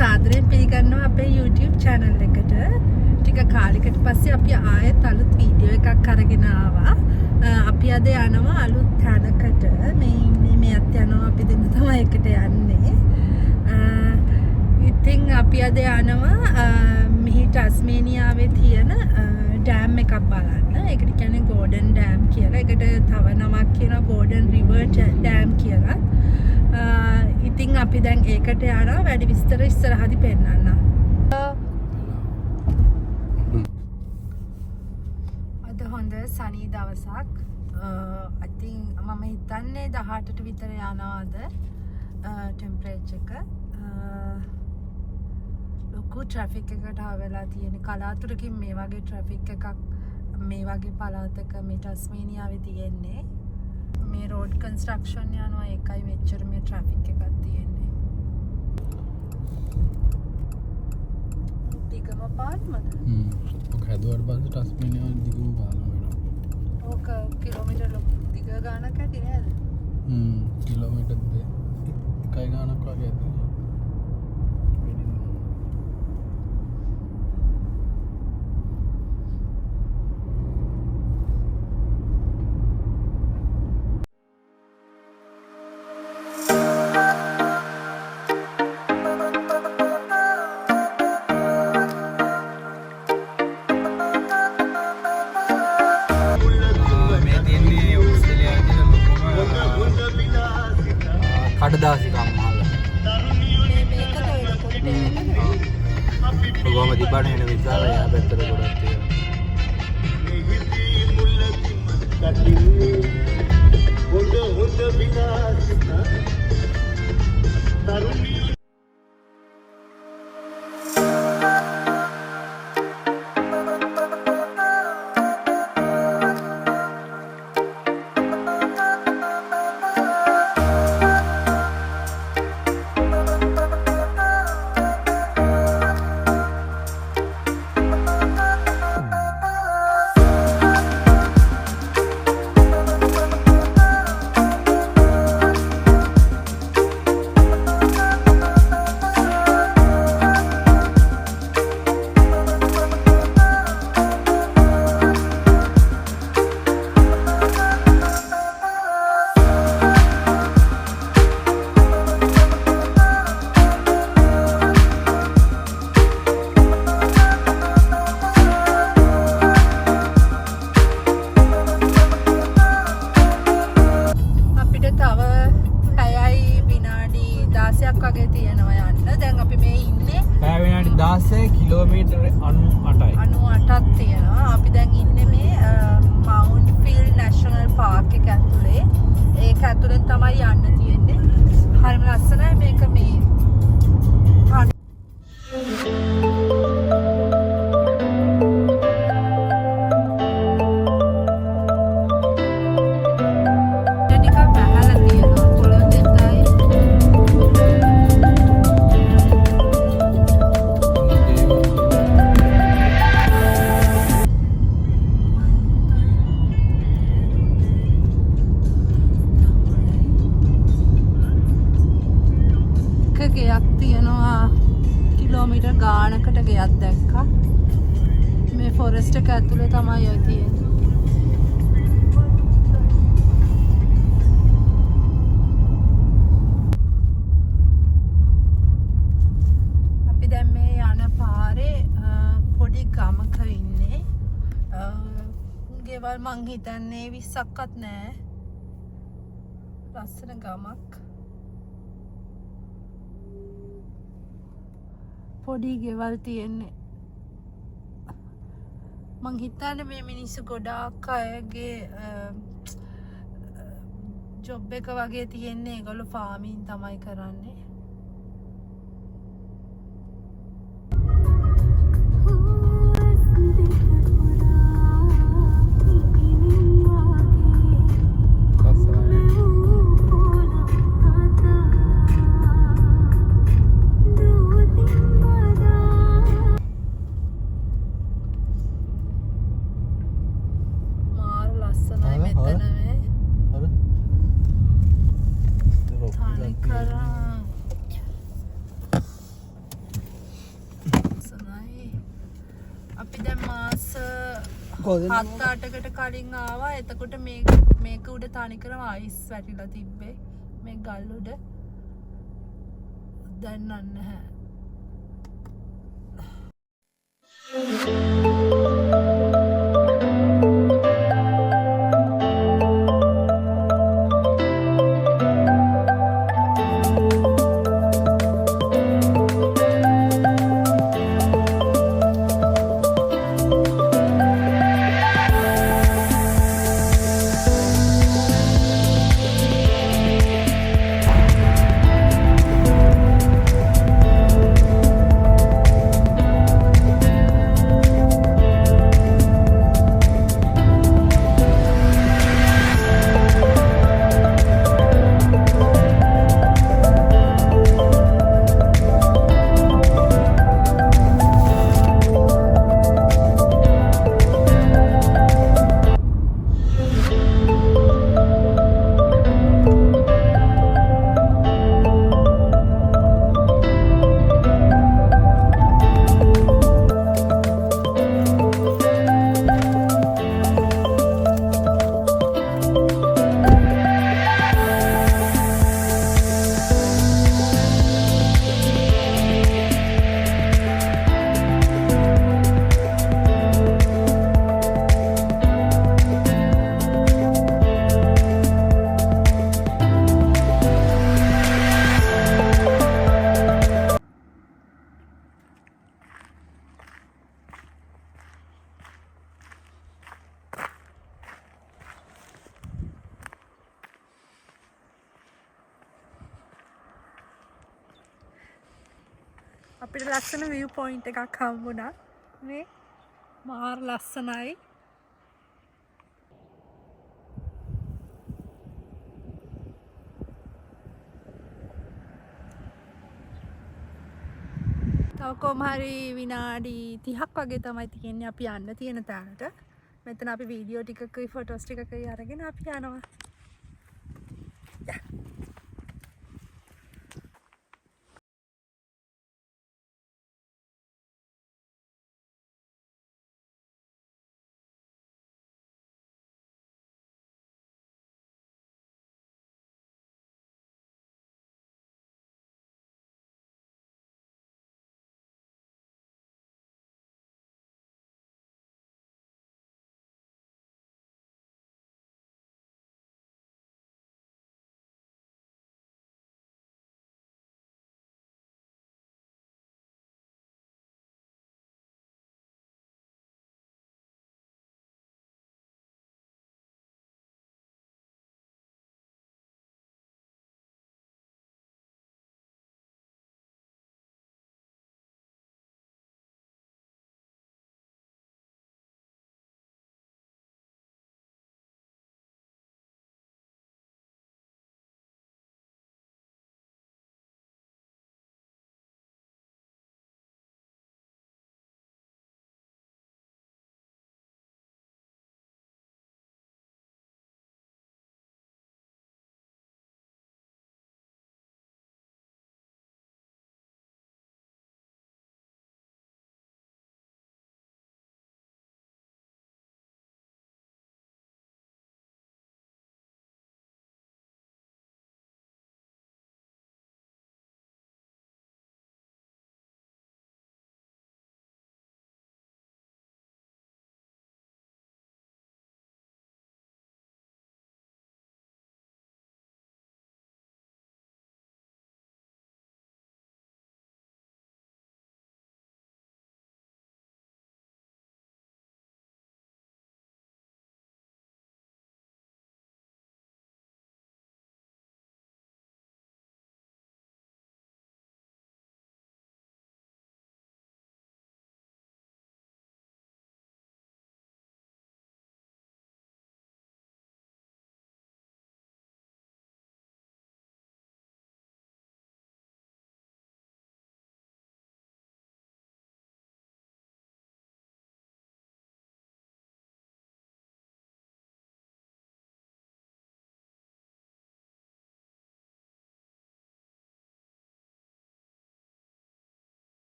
සාදරයෙන් පිළිගන්නවා අපේ YouTube channel එකට. ටික කාලයකට පස්සේ අපි ආයෙත් අලුත් වීඩියෝ එකක් අරගෙන ආවා. අපි අද යනවා අලුත් තැනකට. මේ ඉන්නේ මෙයත් යනවා අපි දෙන්න තමයි එකට යන්නේ. ඉතින් අපි අද යනවා මෙහි ටස්මේනියාවේ තියෙන ඩෑම් එකක් බලන්න. ඒකට කියන්නේ ගෝඩන් ඩෑම් කියලා. ඒකට තව නමක් කියනවා ගෝඩන් රිවර් ඩෑම් කියලා. ඉතින් අපි දැන් ඒකට යනවා. වැඩි විස්තර ඉස්සරහදී පෙන්නන්න. අද හොඳ සනී දවසක්. ඉතින් මම හිතන්නේ 18ට විතර යනවාද ටෙම්පරේචර් එක. ලොකු ට්‍රැෆික් එකකට ආවෙලා තියෙන කලාතුරකින් මේ වගේ ට්‍රැෆික් එකක් මේ වගේ පළාතක මේ ටස්මේනියාවේ තියෙන්නේ. මේ රෝඩ් කන්ස්ට්‍රක්ෂන් යනවා ඒකයි මෙච්චර මේ ට්‍රැෆික් එකක් තියෙන්නේ. දිගම පාරමද? ඔක හදුවාට පස්සේ ටස්මේනියාව දිගම පාරම වෙනවා. ඕක කිලෝමීටර දිග ගානක් ඇති නේද? කිලෝමීටර් 1 ගානක් වගේ ඇති. කඩදාසිකම් මහල ගොම දිබාට එන විශාල යා පැත්තට ගොඩක් තියෙනවා. වගේ තියෙනවා යන්න. දැන් අපි මේ ඉන්නේ පැය විනාඩි 16 කිලෝමීටර 98ක්. 98ක් තියෙනවා. අපි දැන් ඉන්නේ මේ මවුන්ට් ෆීල්ඩ් නැෂනල් පාර්ක් එක ඇතුලේ. ඒක ඇතුලෙන් තමයි යන්න තියෙන්නේ. හරිම ලස්සනයි මේක මේ ගෙයක් තියෙනවා. කිලෝමීටර් ගානකට ගෙයක් දැක්කා. මේ ෆොරෙස්ට් එක ඇතුලේ තමයි ඔය තියෙන්නේ. අපි දැන් මේ යන පාරේ පොඩි ගමක ඉන්නේ. ගෙවල් මං හිතන්නේ 20ක්වත් නෑ. ලස්සන ගමක්. පොඩි ගෙවල් තියෙන්නේ. මං හිතන්නේ මේ මිනිස්සු ගොඩාක් අයගේ ජොබ් එක වගේ තියෙන්නේ. ඒගොල්ලෝ ෆාමින් තමයි කරන්නේ. හත් අටකට කලින් ආවා. එතකොට මේක උඩ තනිකරම අයිස් වැටිලා තිබ්බේ. මේ ගල් උඩ. දැන් නැහැ. අපිට ලස්සන view point එකක් හම්බුණා. මේ මාර ලස්සනයි. තව කොහොම හරි විනාඩි 30ක් වගේ තමයි තියෙන්නේ අපි යන්න තියෙන තැනට. මෙතන අපි වීඩියෝ ටිකකුයි ෆොටෝස් ටිකකුයි අරගෙන අපි යනවා.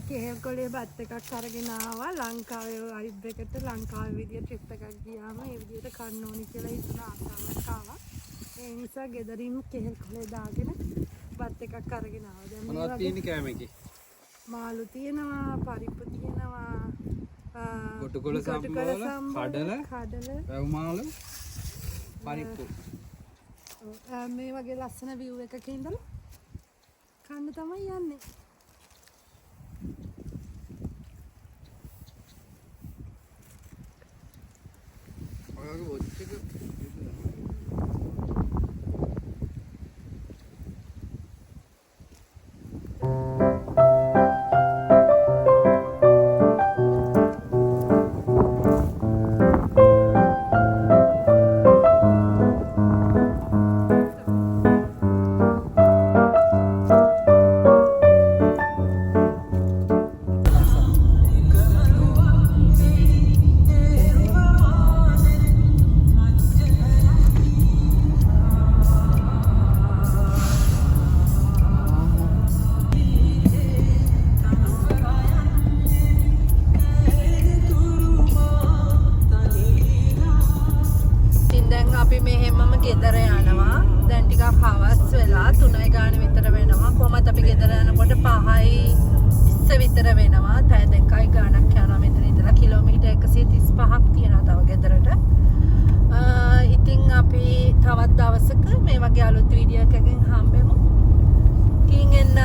කෙහෙල් කොලේ බත් එකක් අරගෙන ආවා ලංකාවේ වයිබ් එකට ලංකාවේ විදියට ට්‍රිප් එකක් ගියාම ඒ විදියට කන්න ඕනි කියලා හිතන ආසාවක් ආවා. ඒ නිසා ගෙදරින් කෙහෙල් කොලේ දාගෙන බත් එකක් අරගෙන ආවා. දැන් මොනවද තියෙන්නේ කෑමකේ? මාළු තියෙනවා, පරිප්පු තියෙනවා, ගොටුකොළ සම්බෝල, කඩල, වැව් මාළු, පරිප්පු. මේ වගේ ලස්සන view එකක ඉඳලා කන්න තමයි යන්නේ. ඔයගේ වොච් එක අපි මෙහෙමම ගෙදර යනවා. දැන් ටිකක් හවස් වෙලා 3යි ගාන විතර වෙනවා. කොහමද අපි ගෙදර යනකොට 5යි විතර වෙනවා. පැය 2යි ගානක් යනවා මෙතන ඉඳලා කිලෝමීටර් 135ක් තියෙනවා තව ගෙදරට. ඉතින් අපි තවත් දවසක මේ වගේ අලුත් වීඩියෝ එකකින් හම්බෙමු. කින් එන්න